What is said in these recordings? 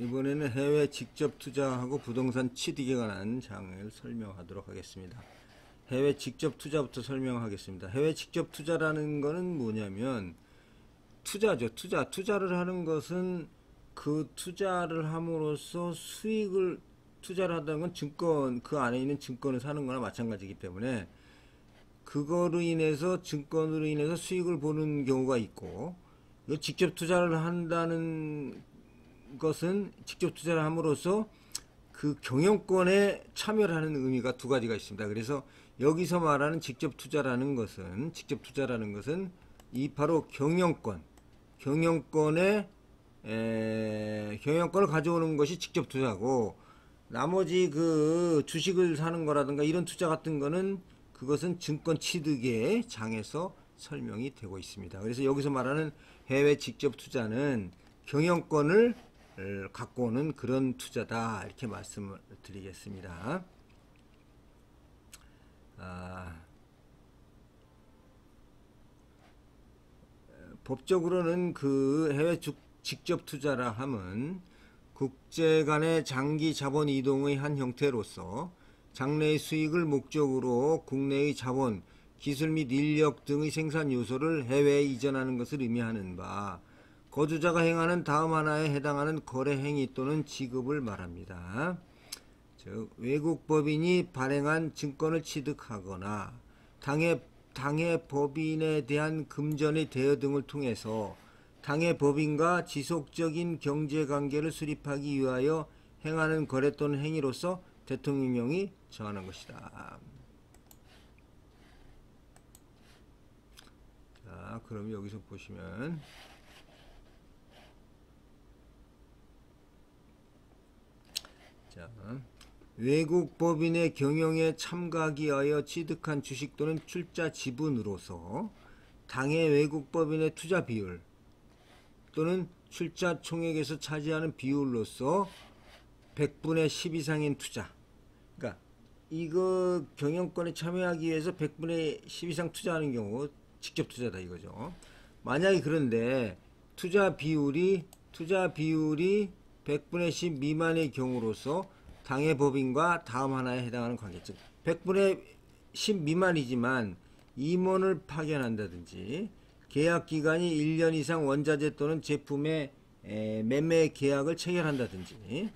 이번에는 해외 직접 투자하고 부동산 취득에 관한 장을 설명하도록 하겠습니다. 해외 직접 투자부터 설명하겠습니다. 해외 직접 투자라는 거는 뭐냐면 투자죠. 투자를 하는 것은 그 투자를 함으로써 수익을 투자를 한다는 건 증권, 그 안에 있는 증권을 사는 거나 마찬가지이기 때문에 그거로 인해서 증권으로 인해서 수익을 보는 경우가 있고, 직접 투자를 한다는 것은 직접 투자를 함으로써 그 경영권에 참여를 하는 의미가 두 가지가 있습니다. 그래서 여기서 말하는 직접 투자라는 것은 이 바로 경영권을 가져오는 것이 직접 투자고, 나머지 그 주식을 사는 거라든가 이런 투자 같은 거는 그것은 증권 취득의 장에서 설명이 되고 있습니다. 그래서 여기서 말하는 해외 직접 투자는 경영권을 갖고 오는 그런 투자다, 이렇게 말씀을 드리겠습니다. 법적으로는 그 해외 직접 투자라 함은 국제 간의 장기 자본 이동의 한 형태로서 장래의 수익을 목적으로 국내의 자본, 기술 및 인력 등의 생산 요소를 해외에 이전하는 것을 의미하는 바, 거주자가 행하는 다음 하나에 해당하는 거래 행위 또는 지급을 말합니다. 즉, 외국 법인이 발행한 증권을 취득하거나 당해 법인에 대한 금전의 대여 등을 통해서 당해 법인과 지속적인 경제관계를 수립하기 위하여 행하는 거래 또는 행위로서 대통령령이 정하는 것이다. 자, 그럼 여기서 보시면 외국 법인의 경영에 참가하기 위하여 취득한 주식 또는 출자 지분으로서 당해 외국 법인의 투자 비율 또는 출자 총액에서 차지하는 비율로서 100분의 10 이상인 투자, 그러니까 이거 경영권에 참여하기 위해서 100분의 10 이상 투자하는 경우 직접 투자다 이거죠. 만약에 그런데 투자 비율이 100분의 10 미만의 경우로서 당해 법인과 다음 하나에 해당하는 관계, 즉 100분의 10 미만이지만 임원을 파견한다든지 계약기간이 1년 이상 원자재 또는 제품의 매매 계약을 체결한다든지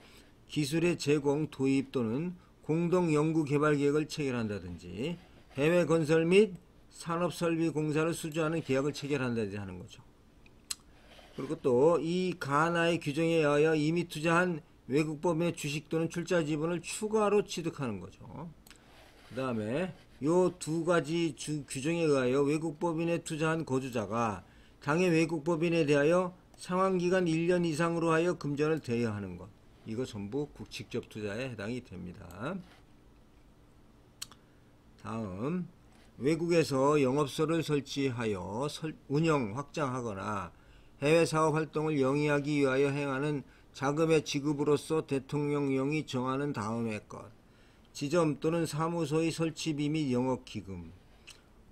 기술의 제공, 도입 또는 공동 연구 개발 계획을 체결한다든지 해외 건설 및 산업설비 공사를 수주하는 계약을 체결한다든지 하는 거죠. 그리고 또 이 가하나의 규정에 의하여 이미 투자한 외국 법인의 주식 또는 출자 지분을 추가로 취득하는 거죠. 그 다음에 요 두 가지 규정에 의하여 외국 법인에 투자한 거주자가 당해 외국 법인에 대하여 상환기간 1년 이상으로 하여 금전을 대여하는 것, 이거 전부 직접 투자에 해당이 됩니다. 다음, 외국에서 영업소를 설치하여 운영, 확장하거나 해외 사업 활동을 영위하기 위하여 행하는 자금의 지급으로서 대통령령이 정하는 다음의 것, 지점 또는 사무소의 설치비 및 영업기금,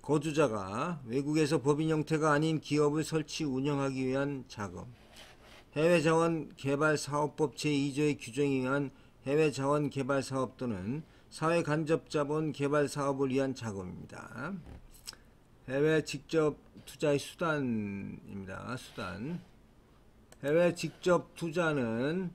거주자가 외국에서 법인 형태가 아닌 기업을 설치 운영하기 위한 자금, 해외자원개발사업법 제2조의 규정에 의한 해외자원개발사업 또는 사회간접자본 개발사업을 위한 자금입니다. 해외 직접 투자의 수단입니다. 수단. 해외 직접 투자는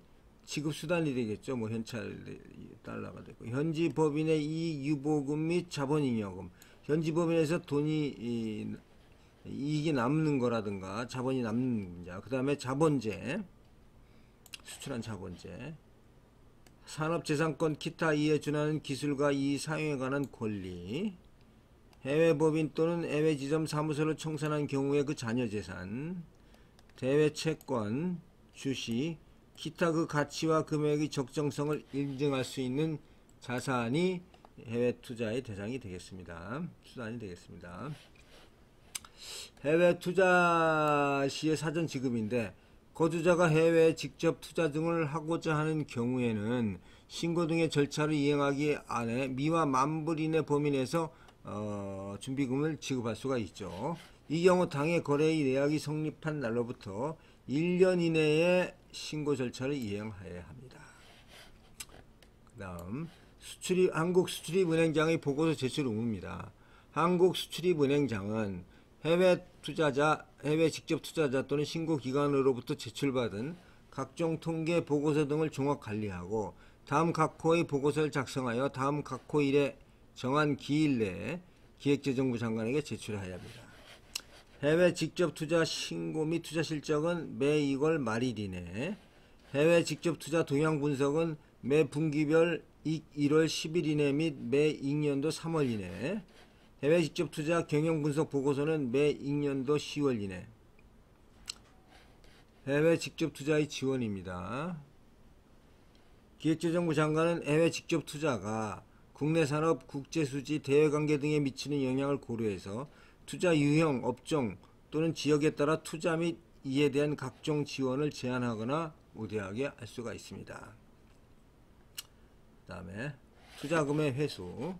지급수단이 되겠죠. 뭐 현찰 달러가 되고, 현지 법인의 이익 유보금 및 자본잉여금, 현지 법인에서 돈이 이익이 남는 거라든가 자본이 남는 문제, 그 다음에 자본재, 수출한 자본재, 산업재산권 기타 이에 준하는 기술과 이 사용에 관한 권리, 해외 법인 또는 해외 지점 사무소를 청산한 경우에 그 자녀재산, 대외 채권, 주식, 기타 그 가치와 금액의 적정성을 인증할 수 있는 자산이 해외 투자의 대상이 되겠습니다. 수단이 되겠습니다. 해외 투자 시의 사전 지급인데, 거주자가 해외에 직접 투자 등을 하고자 하는 경우에는 신고 등의 절차를 이행하기 안에 미화 만불 이내 범위 내에서 준비금을 지급할 수가 있죠. 이 경우 당해 거래의 내역이 성립한 날로부터 1년 이내에 신고 절차를 이행해야 합니다. 그 다음 한국수출입은행장의 보고서 제출 의무입니다. 한국수출입은행장은 해외 직접 투자자 또는 신고기관으로부터 제출받은 각종 통계 보고서 등을 종합 관리하고 다음 각 호의 보고서를 작성하여 다음 각 호일에 정한 기일 내에 기획재정부 장관에게 제출해야 합니다. 해외 직접 투자 신고 및 투자 실적은 매 2월 말일 이내, 해외 직접 투자 동향 분석은 매 분기별 1월 10일 이내 및 매 익년도 3월 이내, 해외 직접 투자 경영 분석 보고서는 매 익년도 10월 이내. 해외 직접 투자의 지원입니다. 기획재정부 장관은 해외 직접 투자가 국내 산업, 국제 수지, 대외 관계 등에 미치는 영향을 고려해서 투자 유형, 업종 또는 지역에 따라 투자 및 이에 대한 각종 지원을 제한하거나 우대하게 할 수가 있습니다. 그 다음에 투자금의 회수.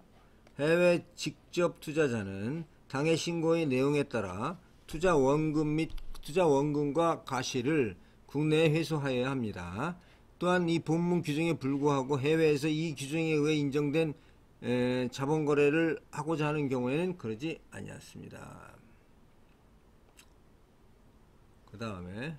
해외 직접 투자자는 당해 신고의 내용에 따라 투자 원금과 가시를 국내에 회수하여야 합니다. 또한 이 본문 규정에 불구하고 해외에서 이 규정에 의해 인정된 자본 거래를 하고자 하는 경우에는 그러지 아니었습니다. 그 다음에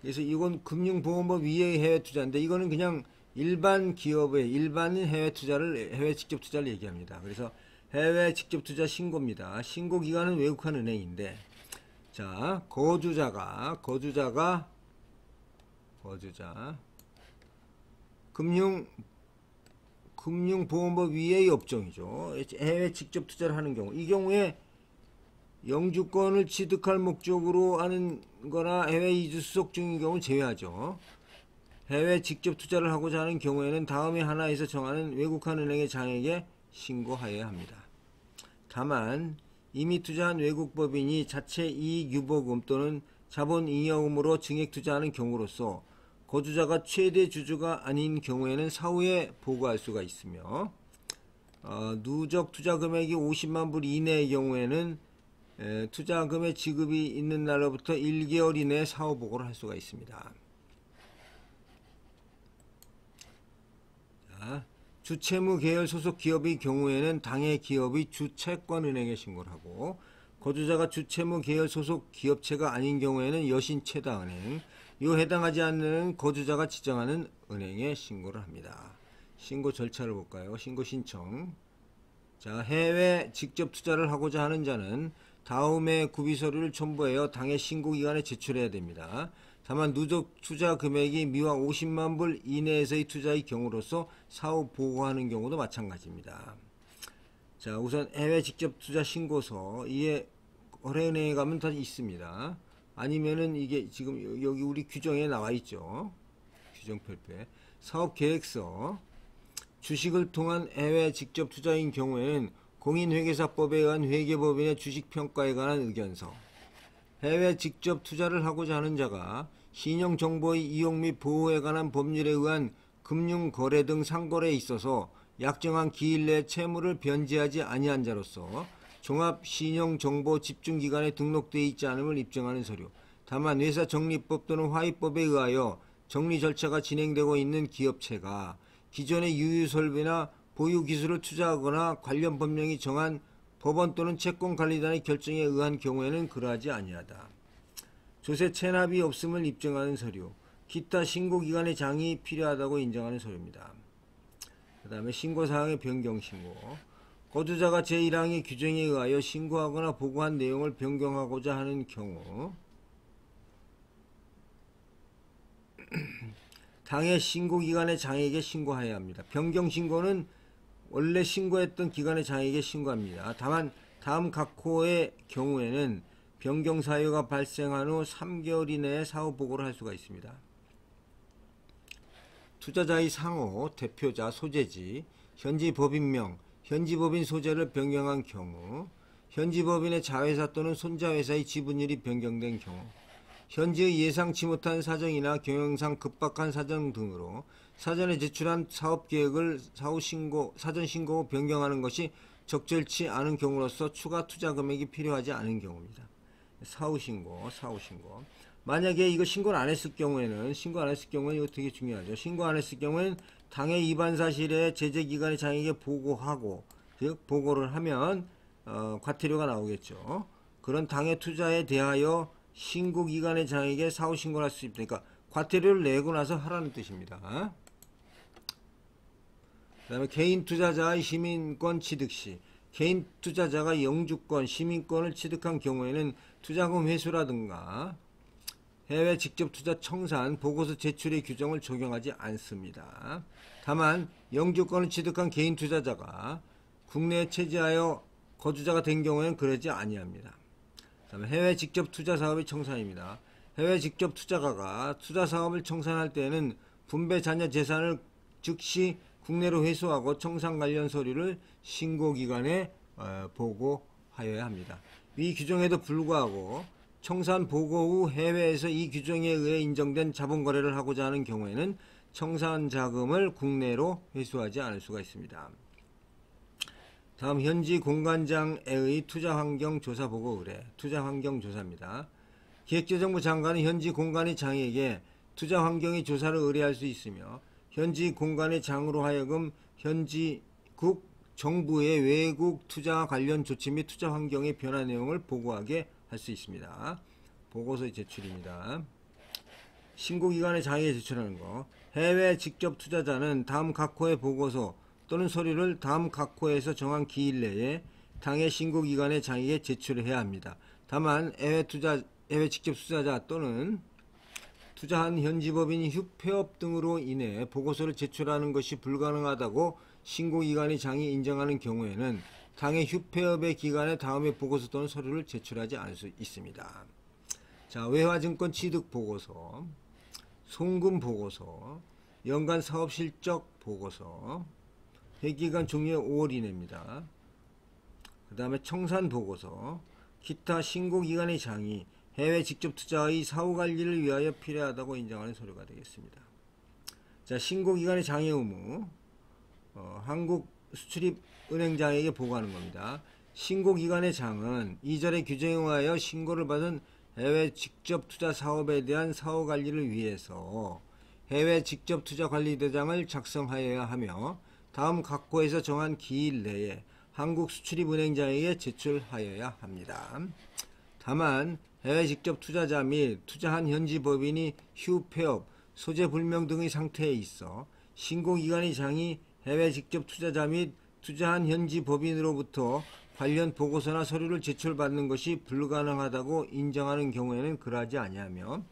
그래서 이건 금융보험법 위의 해외 투자인데 이거는 그냥 일반 기업의 일반인 해외 직접 투자를 얘기합니다. 그래서 해외 직접 투자 신고입니다. 신고 기관은 외국한 은행인데, 자, 거주자 금융보험법 위의 업종이죠. 해외 직접 투자를 하는 경우, 이 경우에 영주권을 취득할 목적으로 하는 거나 해외 이주 수속 중인 경우는 제외하죠. 해외 직접 투자를 하고자 하는 경우에는 다음에 하나에서 정하는 외국한 은행의 장에게 신고하여야 합니다. 다만 이미 투자한 외국 법인이 자체 이익 유보금 또는 자본 잉여금으로 증액 투자하는 경우로서 거주자가 최대 주주가 아닌 경우에는 사후에 보고할 수가 있으며, 누적 투자 금액이 50만 불 이내의 경우에는 투자금의 지급이 있는 날로부터 1개월 이내에 사후 보고를 할 수가 있습니다. 자, 주채무 계열 소속 기업의 경우에는 당해 기업의 주채권은행에 신고를 하고, 거주자가 주채무 계열 소속 기업체가 아닌 경우에는 여신채다은행, 요 해당하지 않는 거주자가 지정하는 은행에 신고를 합니다. 신고 절차를 볼까요? 신고 신청. 자, 해외 직접 투자를 하고자 하는 자는 다음에 구비서류를 첨부하여 당해 신고기관에 제출해야 됩니다. 다만 누적 투자 금액이 미화 50만 불 이내에서의 투자의 경우로서 사후 보고하는 경우도 마찬가지입니다. 자, 우선 해외 직접 투자 신고서, 이에 거래은행에 가면 다 있습니다. 아니면은 이게 지금 여기 우리 규정에 나와 있죠. 규정별표에 사업계획서. 주식을 통한 해외 직접 투자인 경우에는 공인회계사법에 의한 회계법인의 주식평가에 관한 의견서. 해외 직접 투자를 하고자 하는 자가 신용정보의 이용 및 보호에 관한 법률에 의한 금융거래 등 상거래에 있어서 약정한 기일 내에 채무를 변제하지 아니한 자로서 종합신용정보집중기관에 등록되어 있지 않음을 입증하는 서류. 다만 회사 정리법 또는 화의법에 의하여 정리 절차가 진행되고 있는 기업체가 기존의 유유설비나 보유기술을 투자하거나 관련 법령이 정한 법원 또는 채권관리단의 결정에 의한 경우에는 그러하지 아니하다. 조세 체납이 없음을 입증하는 서류. 기타 신고기관의 장이 필요하다고 인정하는 서류입니다. 그 다음에 신고사항의 변경신고. 거주자가 제1항의 규정에 의하여 신고하거나 보고한 내용을 변경하고자 하는 경우 당해 신고기관의 장에게 신고해야 합니다. 변경신고는 원래 신고했던 기관의 장에게 신고합니다. 다만 다음 각 호의 경우에는 변경 사유가 발생한 후 3개월 이내에 사후 보고를 할 수가 있습니다. 투자자의 상호, 대표자, 소재지, 현지 법인명, 현지 법인 소재를 변경한 경우, 현지 법인의 자회사 또는 손자회사의 지분율이 변경된 경우, 현지의 예상치 못한 사정이나 경영상 급박한 사정 등으로 사전에 제출한 사업계획을 사전 신고 후 변경하는 것이 적절치 않은 경우로서 추가 투자 금액이 필요하지 않은 경우입니다. 사후 신고. 만약에 이거 신고를 안 했을 경우에는 이거 되게 중요하죠. 신고 안 했을 경우에는 당해 위반 사실에 제재기관의 장에게 보고하고, 즉 보고를 하면 과태료가 나오겠죠. 그런 당해 투자에 대하여 신고기관의 장에게 사후 신고를 할 수 있다. 그러니까 과태료를 내고 나서 하라는 뜻입니다. 그 다음에 개인 투자자의 시민권 취득 시, 개인 투자자가 영주권, 시민권을 취득한 경우에는 투자금 회수라든가 해외 직접 투자 청산, 보고서 제출의 규정을 적용하지 않습니다. 다만 영주권을 취득한 개인 투자자가 국내에 체지하여 거주자가 된 경우에는 그러지 아니합니다. 다음에 해외 직접 투자 사업의 청산입니다. 해외 직접 투자가가 투자 사업을 청산할 때에는 분배 자녀 재산을 즉시 국내로 회수하고 청산 관련 서류를 신고기관에 보고하여야 합니다. 이 규정에도 불구하고 청산 보고 후 해외에서 이 규정에 의해 인정된 자본거래를 하고자 하는 경우에는 청산 자금을 국내로 회수하지 않을 수가 있습니다. 다음 현지 공관장의 투자환경 조사 보고 의뢰, 투자환경 조사입니다. 기획재정부 장관은 현지 공관의 장에게 투자환경의 조사를 의뢰할 수 있으며 현지 공관의 장으로 하여금 현지국 정부의 외국 투자 관련 조치 및 투자 환경의 변화 내용을 보고하게 할 수 있습니다. 보고서의 제출입니다. 신고기관의 장에게 제출하는 거. 해외 직접 투자자는 다음 각 호의 보고서 또는 서류를 다음 각 호에서 정한 기일 내에 당해 신고기관의 장에게 제출해야 합니다. 다만 해외 직접 투자자 또는 투자한 현지법인이 휴폐업 등으로 인해 보고서를 제출하는 것이 불가능하다고 신고기관의 장이 인정하는 경우에는 당해 휴폐업의 기간에 다음에 보고서 또는 서류를 제출하지 않을 수 있습니다. 자, 외화증권 취득 보고서, 송금 보고서, 연간 사업 실적 보고서, 회기간 종료 5월 이내입니다. 그 다음에 청산 보고서, 기타 신고기관의 장이 해외 직접 투자의 사후 관리를 위하여 필요하다고 인정하는 서류가 되겠습니다. 자, 신고기관의 장의 의무, 한국수출입은행장에게 보고하는 겁니다. 신고기관의 장은 2절의 규정에 의하여 신고를 받은 해외 직접 투자 사업에 대한 사후 관리를 위해서 해외 직접 투자 관리대장을 작성하여야 하며 다음 각 호에서 정한 기일 내에 한국수출입은행장에게 제출하여야 합니다. 다만 해외 직접 투자자 및 투자한 현지 법인이 휴폐업, 소재불명 등의 상태에 있어 신고기관의 장이 해외 직접 투자자 및 투자한 현지 법인으로부터 관련 보고서나 서류를 제출받는 것이 불가능하다고 인정하는 경우에는 그러하지 아니하며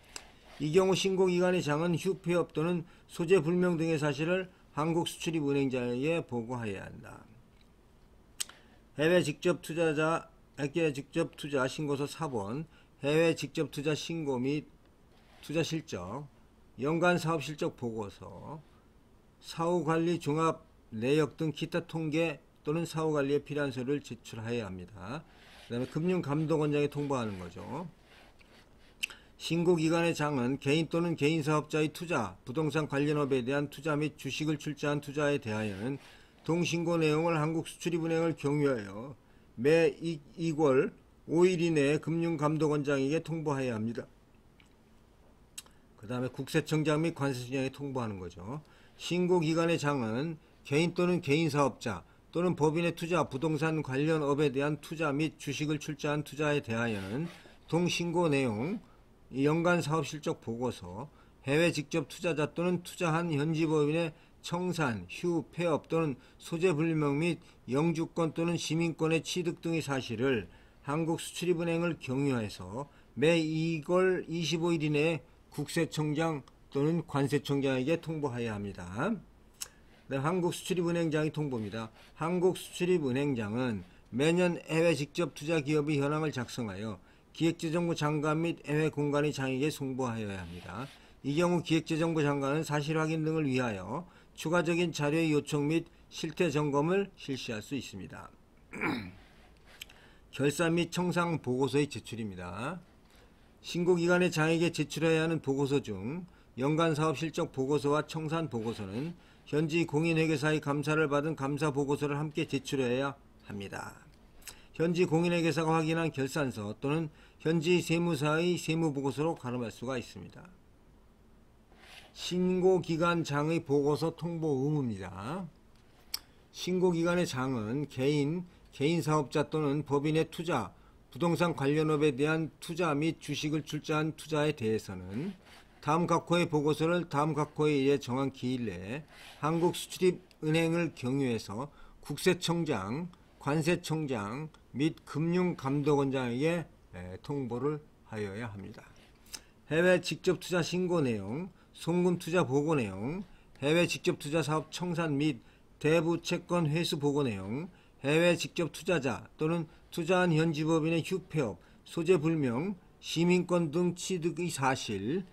이 경우 신고기관의 장은 휴폐업 또는 소재불명 등의 사실을 한국수출입은행장에게 보고하여야 한다. 해외 직접 투자 신고서 4번, 해외 직접 투자 신고 및 투자 실적, 연간 사업 실적 보고서, 사후관리 종합 내역 등 기타 통계 또는 사후관리에 필요한 서류를 제출해야 합니다. 그 다음에 금융감독원장에 통보하는 거죠. 신고기관의 장은 개인 또는 개인사업자의 투자, 부동산 관련업에 대한 투자 및 주식을 출자한 투자에 대하여는 동신고 내용을 한국수출입은행을 경유하여 매 2월 5일 이내에 금융감독원장에게 통보해야 합니다. 그 다음에 국세청장 및 관세청장에 통보하는 거죠. 신고기관의 장은 개인 또는 개인사업자 또는 법인의 투자, 부동산 관련 업에 대한 투자 및 주식을 출자한 투자에 대하여는 동신고 내용, 연간 사업 실적 보고서, 해외 직접 투자자 또는 투자한 현지 법인의 청산, 휴, 폐업 또는 소재 불명 및 영주권 또는 시민권의 취득 등의 사실을 한국수출입은행을 경유해서 매 2월 25일 이내에 국세청장 또는 관세청장에게 통보해야 합니다. 한국수출입은행장이 통보입니다. 한국수출입은행장은 매년 해외 직접 투자 기업의 현황을 작성하여 기획재정부 장관 및 해외 공관의 장에게 송부하여야 합니다. 이 경우 기획재정부 장관은 사실 확인 등을 위하여 추가적인 자료의 요청 및 실태 점검을 실시할 수 있습니다. 결산 및 청산 보고서의 제출입니다. 신고기관의 장에게 제출해야 하는 보고서 중 연간 사업 실적 보고서와 청산 보고서는 현지 공인회계사의 감사를 받은 감사 보고서를 함께 제출해야 합니다. 현지 공인회계사가 확인한 결산서 또는 현지 세무사의 세무보고서로 가름할 수가 있습니다. 신고기간 장의 보고서 통보 의무입니다. 신고기간의 장은 개인 사업자 또는 법인의 투자, 부동산 관련업에 대한 투자 및 주식을 출자한 투자에 대해서는 다음 각 호의 보고서를 다음 각 호에 의해 정한 기일 내에 한국수출입은행을 경유해서 국세청장, 관세청장 및 금융감독원장에게 통보를 하여야 합니다. 해외 직접투자 신고 내용, 송금투자 보고 내용, 해외 직접투자 사업 청산 및 대부 채권 회수 보고 내용, 해외 직접투자자 또는 투자한 현지법인의 휴폐업, 소재불명, 시민권 등 취득의 사실,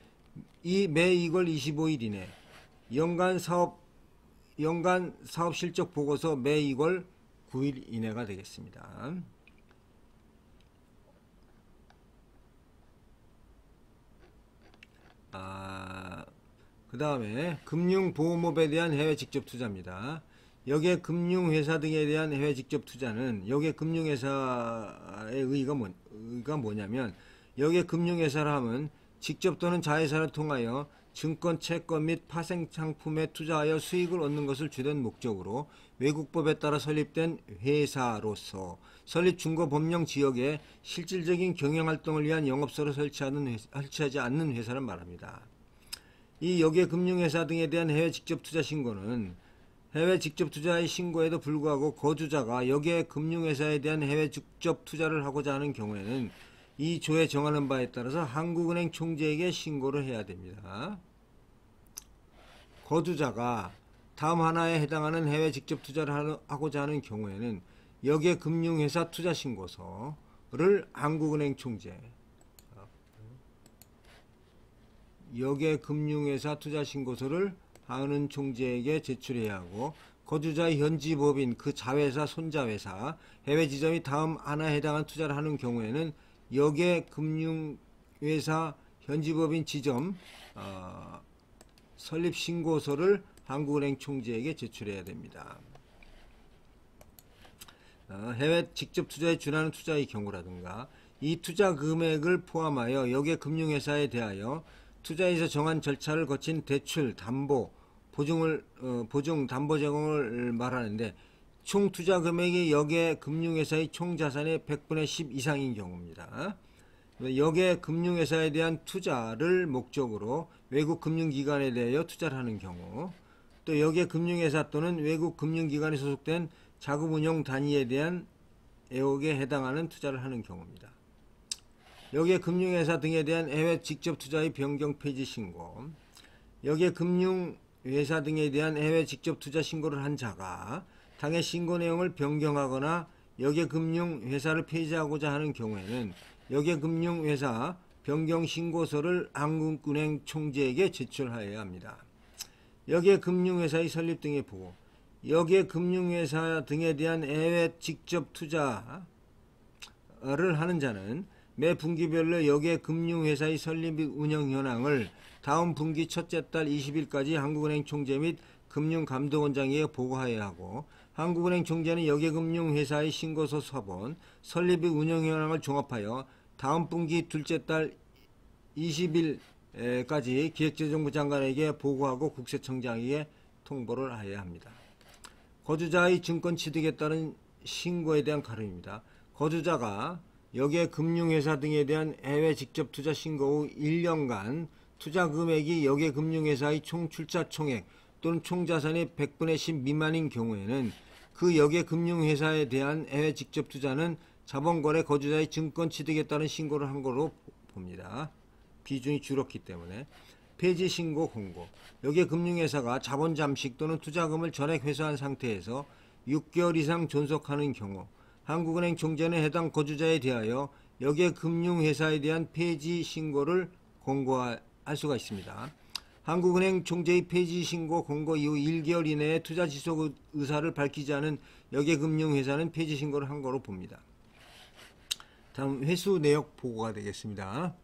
매 2월 25일 이내, 연간 사업 실적 보고서 매 2월 9일 이내가 되겠습니다. 그 다음에 금융보험업에 대한 해외 직접투자입니다. 여기에 금융회사 등에 대한 해외 직접투자는 여기에 금융회사의 의의가 뭐냐면 여기에 금융회사를 하면 직접 또는 자회사를 통하여 증권, 채권 및 파생상품에 투자하여 수익을 얻는 것을 주된 목적으로 외국법에 따라 설립된 회사로서 설립 중거 법령 지역에 실질적인 경영활동을 위한 영업소를 설치하지 않는 회사를 말합니다. 이 여기에 금융회사 등에 대한 해외 직접투자 신고는 해외 직접투자의 신고에도 불구하고 거주자가 여기에 금융회사에 대한 해외 직접투자를 하고자 하는 경우에는 이 조에 정하는 바에 따라서 한국은행 총재에게 신고를 해야 됩니다. 거주자가 다음 하나에 해당하는 해외 직접투자를 하고자 하는 경우에는 여기에 금융회사 투자신고서를 한국은행 총재, 여기에 금융회사 투자신고서를 하는 총재에게 제출해야 하고 거주자의 현지법인 그 자회사, 손자회사, 해외 지점이 다음 하나에 해당하는 투자를 하는 경우에는 여기에 금융회사 현지법인 지점 설립신고서를 한국은행 총재에게 제출해야 됩니다. 해외 직접 투자에 준하는 투자의 경우라든가 이 투자 금액을 포함하여 여기에 금융회사에 대하여 투자에서 정한 절차를 거친 대출, 담보, 보증, 담보 제공을 말하는데 총 투자 금액이 여기에 금융회사의 총 자산의 100분의 10 이상인 경우입니다. 여기에 금융회사에 대한 투자를 목적으로 외국 금융기관에 대하여 투자를 하는 경우, 또 여기에 금융회사 또는 외국 금융기관에 소속된 자금운용 단위에 대한 애옥에 해당하는 투자를 하는 경우입니다. 여기에 금융회사 등에 대한 해외 직접 투자의 변경 폐지 신고, 여기에 금융회사 등에 대한 해외 직접 투자 신고를 한 자가 당해 신고 내용을 변경하거나 여기에 금융회사를 폐지하고자 하는 경우에는 여기에 금융회사 변경 신고서를 한국은행 총재에게 제출하여야 합니다. 여기에 금융회사의 설립 등의 보고, 여기에 금융회사 등에 대한 해외 직접 투자를 하는 자는 매 분기별로 여기에 금융회사의 설립 및 운영 현황을 다음 분기 첫째 달 20일까지 한국은행 총재 및 금융감독원장에게 보고하여야 하고, 한국은행 총재는 여기에 금융회사의 신고서 서본, 설립 및 운영 현황을 종합하여 다음 분기 둘째 달 20일까지 기획재정부 장관에게 보고하고 국세청장에게 통보를 하여야 합니다. 거주자의 증권 취득에 따른 신고에 대한 가름입니다. 거주자가 여기에 금융회사 등에 대한 해외 직접 투자 신고 후 1년간 투자 금액이 여기에 금융회사의 총 출자 총액 또는 총 자산의 100분의 10 미만인 경우에는 그 여기에 금융회사에 대한 해외 직접 투자는 자본거래 거주자의 증권 취득에 따른 신고를 한 거로 봅니다. 비중이 줄었기 때문에. 폐지 신고 공고, 여기에 금융회사가 자본 잠식 또는 투자금을 전액 회수한 상태에서 6개월 이상 존속하는 경우 한국은행 총재는 해당 거주자에 대하여 여기에 금융회사에 대한 폐지 신고를 공고할 수가 있습니다. 한국은행 총재의 폐지 신고 공고 이후 1개월 이내에 투자 지속 의사를 밝히지 않은 여기에 금융회사는 폐지 신고를 한 거로 봅니다. 다음 회수 내역 보고가 되겠습니다.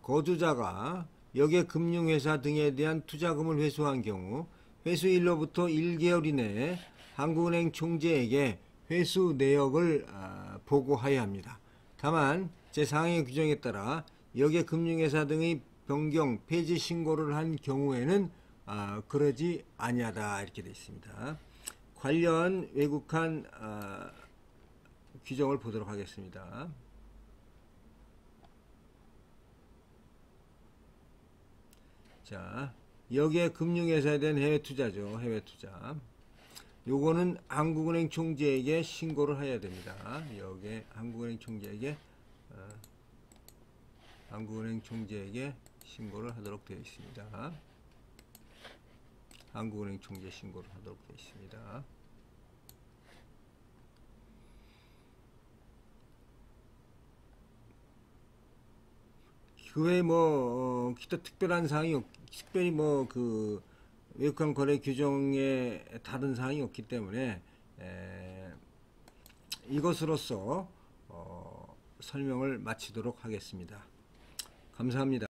거주자가 여기에 금융회사 등에 대한 투자금을 회수한 경우 회수일로부터 1개월 이내에 한국은행 총재에게 회수 내역을 보고하여야 합니다. 다만 제4항의 규정에 따라 여객 금융회사 등의 변경 폐지 신고를 한 경우에는 그러지 아니하다 이렇게 되어 있습니다. 관련 왜곡한 규정을 보도록 하겠습니다. 자, 여기에 금융회사에 대한 해외 투자죠. 해외 투자. 요거는 한국은행 총재에게 신고를 해야 됩니다. 여기에 한국은행 총재에게 신고를 하도록 되어 있습니다. 한국은행 총재 신고를 하도록 되어 있습니다. 그 외에 기타 특별한 사항이 특별히 외국한 거래 규정에 다른 사항이 없기 때문에 이것으로써 설명을 마치도록 하겠습니다. 감사합니다.